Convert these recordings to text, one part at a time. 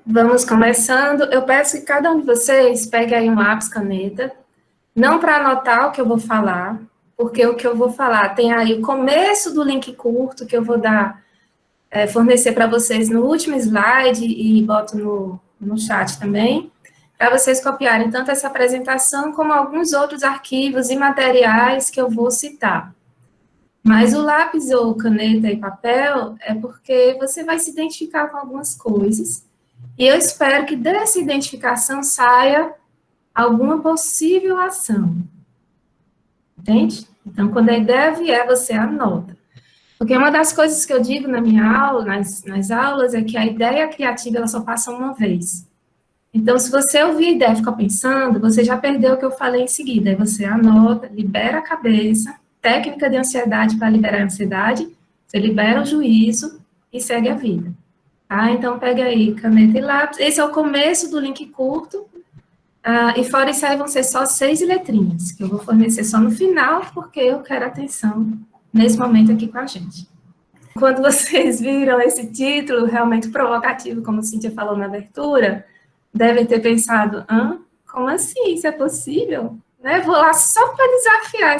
Vamos começando. Eu peço que cada um de vocês pegue aí um lápis, caneta, não para anotar o que eu vou falar, porque o que eu vou falar tem aí o começo do link curto que eu vou dar, fornecer para vocês no último slide e boto no chat também, para vocês copiarem tanto essa apresentação como alguns outros arquivos e materiais que eu vou citar. Mas o lápis ou caneta e papel é porque você vai se identificar com algumas coisas, e eu espero que dessa identificação saia alguma possível ação. Entende? Então, quando a ideia vier, você anota. Porque uma das coisas que eu digo na minha aula, nas aulas, é que a ideia criativa ela só passa uma vez. Então, se você ouvir a ideia e ficar pensando, você já perdeu o que eu falei em seguida. Aí você anota, libera a cabeça, técnica de ansiedade para liberar a ansiedade, você libera o juízo e segue a vida. Tá? Então, pega aí caneta e lápis. Esse é o começo do link curto. E fora isso aí vão ser só 6 letrinhas, que eu vou fornecer só no final, porque eu quero atenção nesse momento aqui com a gente. Quando vocês viram esse título realmente provocativo, como a Cíntia falou na abertura, devem ter pensado, como assim? Isso é possível? Né? Vou lá só para desafiar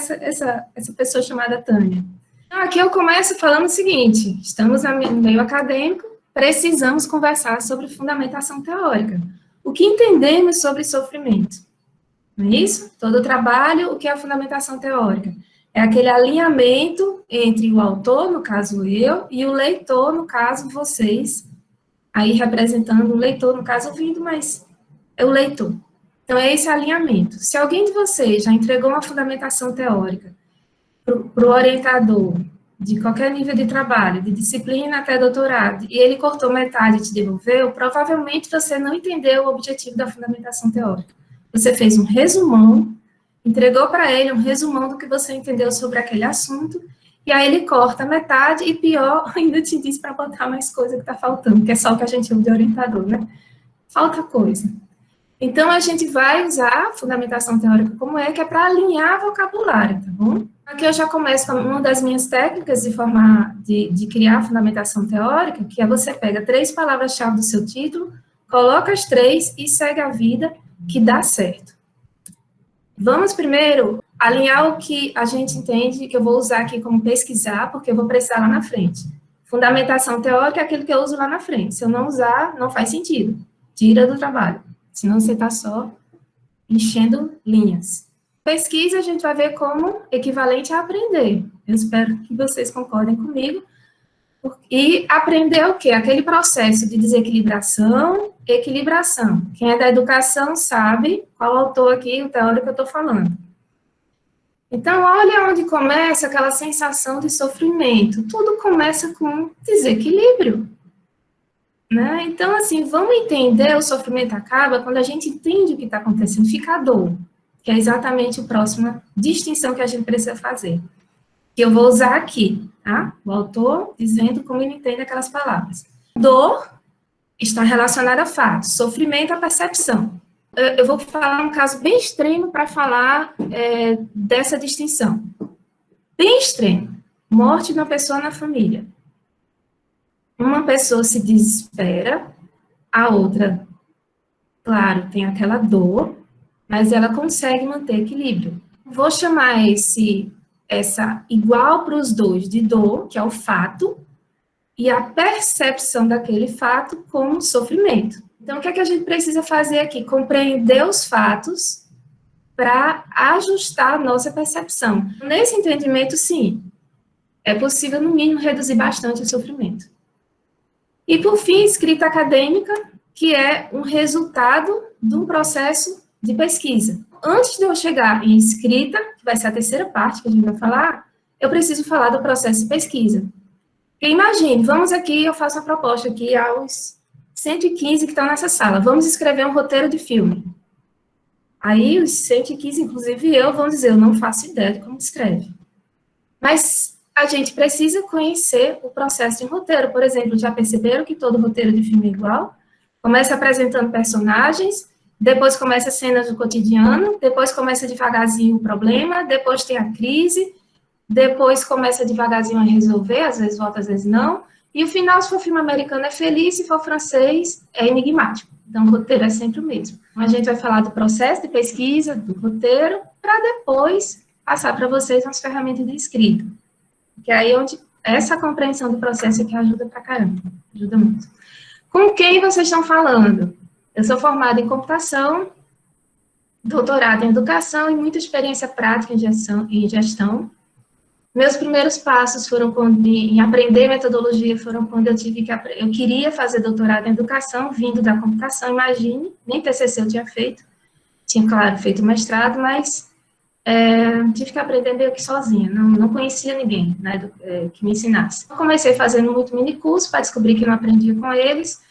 essa pessoa chamada Tânia. Então, aqui eu começo falando o seguinte, estamos no meio acadêmico, precisamos conversar sobre fundamentação teórica. O que entendemos sobre sofrimento? Não é isso? Todo trabalho, o que é a fundamentação teórica? É aquele alinhamento entre o autor, no caso eu, e o leitor, no caso vocês, aí representando o leitor, no caso ouvindo, mas é o leitor. Então, é esse alinhamento. Se alguém de vocês já entregou uma fundamentação teórica para o orientador, de qualquer nível de trabalho, de disciplina até doutorado, e ele cortou metade e te devolveu, provavelmente você não entendeu o objetivo da fundamentação teórica. Você fez um resumão, entregou para ele um resumão do que você entendeu sobre aquele assunto, e aí ele corta metade, e pior, ainda te diz para botar mais coisa que está faltando, que é só o que a gente usa de orientador, né? Falta coisa. Então, a gente vai usar a fundamentação teórica como é, que é para alinhar vocabulário, tá bom? Aqui eu já começo com uma das minhas técnicas de criar a fundamentação teórica, que é você pega 3 palavras-chave do seu título, coloca as 3 e segue a vida, que dá certo. Vamos primeiro alinhar o que a gente entende, que eu vou usar aqui como pesquisar, porque eu vou precisar lá na frente. Fundamentação teórica é aquilo que eu uso lá na frente. Se eu não usar, não faz sentido. Tira do trabalho. Senão você está só enchendo linhas. Pesquisa a gente vai ver como equivalente a aprender. Eu espero que vocês concordem comigo. E aprender o quê? Aquele processo de desequilibração, equilibração. Quem é da educação sabe qual autor aqui, o teórico que eu estou falando. Então, olha onde começa aquela sensação de sofrimento. Tudo começa com desequilíbrio. Né? Então, assim, vamos entender, o sofrimento acaba quando a gente entende o que está acontecendo, fica a dor, que é exatamente a próxima distinção que a gente precisa fazer, que eu vou usar aqui, tá? O autor dizendo como ele entende aquelas palavras. Dor está relacionada a fatos, sofrimento a percepção. Eu vou falar um caso bem extremo para falar dessa distinção. Bem extremo, morte de uma pessoa na família. Uma pessoa se desespera, a outra, claro, tem aquela dor, mas ela consegue manter equilíbrio. Vou chamar essa igual para os dois de dor, que é o fato, e a percepção daquele fato como sofrimento. Então, o que é que a gente precisa fazer aqui? Compreender os fatos para ajustar a nossa percepção. Nesse entendimento, sim, é possível, no mínimo, reduzir bastante o sofrimento. E, por fim, escrita acadêmica, que é um resultado de um processo de pesquisa. Antes de eu chegar em escrita, que vai ser a terceira parte que a gente vai falar, eu preciso falar do processo de pesquisa. Porque imagine, vamos aqui, eu faço uma proposta aqui aos 115 que estão nessa sala, vamos escrever um roteiro de filme. Aí os 115, inclusive eu, vão dizer, eu não faço ideia de como escreve. Mas a gente precisa conhecer o processo de um roteiro. Por exemplo, já perceberam que todo roteiro de filme é igual? Começa apresentando personagens, depois começa cenas do cotidiano, depois começa devagarzinho o problema, depois tem a crise, depois começa devagarzinho a resolver, às vezes volta, às vezes não, E o final, se for filme americano, é feliz, se for francês, é enigmático. Então, o roteiro é sempre o mesmo. A gente vai falar do processo de pesquisa, do roteiro, para depois passar para vocês umas ferramentas de escrita. Que aí é onde essa compreensão do processo é que ajuda pra caramba, ajuda muito. Com quem vocês estão falando? Eu sou formada em computação, doutorado em educação e muita experiência prática em gestão. Meus primeiros passos foram em aprender metodologia, foram quando eu tive que eu queria fazer doutorado em educação, vindo da computação, imagine, nem TCC eu tinha feito, tinha, claro, feito mestrado, mas tive que aprender meio que sozinha, não conhecia ninguém, né, que me ensinasse. Eu comecei fazendo muito mini curso para descobrir que não aprendia com eles,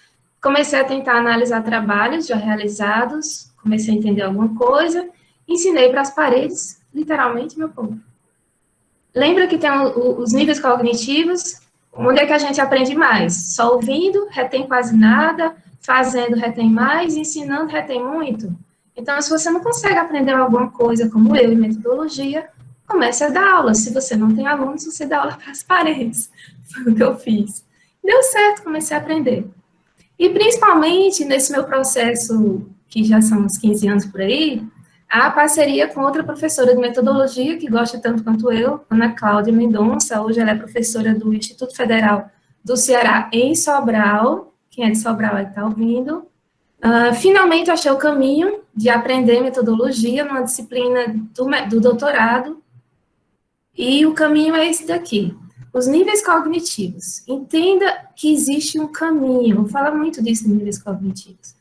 comecei a tentar analisar trabalhos já realizados, comecei a entender alguma coisa, ensinei para as paredes, literalmente, meu povo. Lembra que tem os níveis cognitivos, onde é que a gente aprende mais? Só ouvindo, retém quase nada, fazendo, retém mais, ensinando, retém muito. Então, se você não consegue aprender alguma coisa, como eu, em metodologia, comece a dar aula. Se você não tem alunos, você dá aula para as paredes. Foi o que eu fiz. Deu certo, comecei a aprender. E, principalmente, nesse meu processo, que já são uns 15 anos por aí, a parceria com outra professora de metodologia, que gosta tanto quanto eu, Ana Cláudia Mendonça. Hoje ela é professora do Instituto Federal do Ceará, em Sobral. Quem é de Sobral aí está ouvindo. Finalmente achei o caminho de aprender metodologia numa disciplina do doutorado, e o caminho é esse daqui. Os níveis cognitivos. Entenda que existe um caminho. Eu falo muito disso em níveis cognitivos.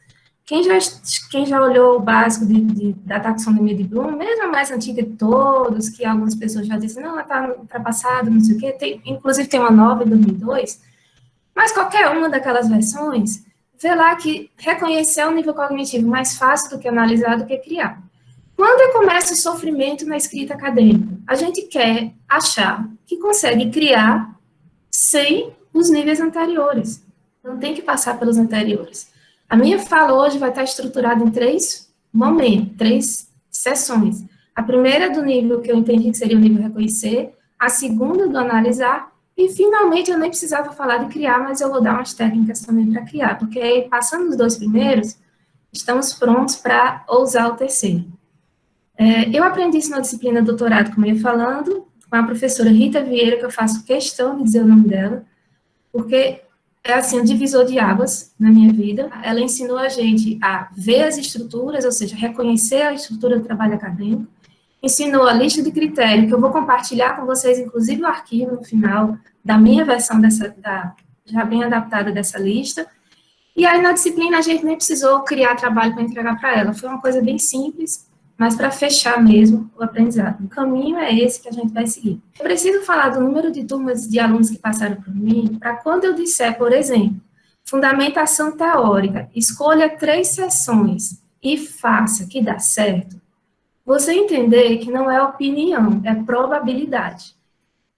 Quem já olhou o básico da taxonomia de Bloom, mesmo a mais antiga de todos, que algumas pessoas já dizem, não, ela está ultrapassada, não sei o quê, inclusive tem uma nova em 2002, mas qualquer uma daquelas versões, vê lá que reconhecer é um nível cognitivo mais fácil do que analisar, do que criar. Quando começa o sofrimento na escrita acadêmica, a gente quer achar que consegue criar sem os níveis anteriores. Não tem que passar pelos anteriores. A minha fala hoje vai estar estruturada em 3 momentos, 3 sessões. A primeira é do nível que eu entendi que seria o nível reconhecer, a segunda do analisar, e finalmente eu nem precisava falar de criar, mas eu vou dar umas técnicas também para criar, porque aí, passando os 2 primeiros, estamos prontos para ousar o terceiro. Eu aprendi isso na disciplina doutorado, como eu ia falando, com a professora Rita Vieira, que eu faço questão de dizer o nome dela, porque é assim, um divisor de águas na minha vida. Ela ensinou a gente a ver as estruturas, ou seja, reconhecer a estrutura do trabalho acadêmico, ensinou a lista de critérios, que eu vou compartilhar com vocês, inclusive o arquivo no final da minha versão já bem adaptada dessa lista. E aí, na disciplina, a gente nem precisou criar trabalho para entregar para ela, foi uma coisa bem simples, mas para fechar mesmo o aprendizado. O caminho é esse que a gente vai seguir. Eu preciso falar do número de turmas de alunos que passaram por mim, para quando eu disser, por exemplo, fundamentação teórica, escolha 3 sessões e faça que dá certo, você entender que não é opinião, é probabilidade.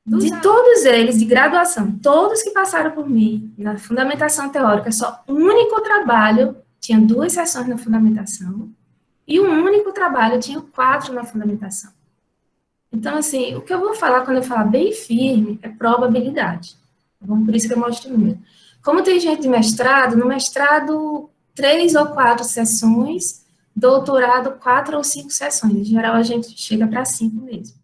De todos eles, de graduação, todos que passaram por mim, na fundamentação teórica, só um único trabalho, tinha 2 sessões na fundamentação, e um único trabalho, tinha 4 na fundamentação. Então, assim, o que eu vou falar quando eu falar bem firme é probabilidade. Tá bom? Por isso que eu mostro o número. Como tem gente de mestrado, no mestrado, 3 ou 4 sessões, doutorado, 4 ou 5 sessões. Em geral, a gente chega para 5 mesmo.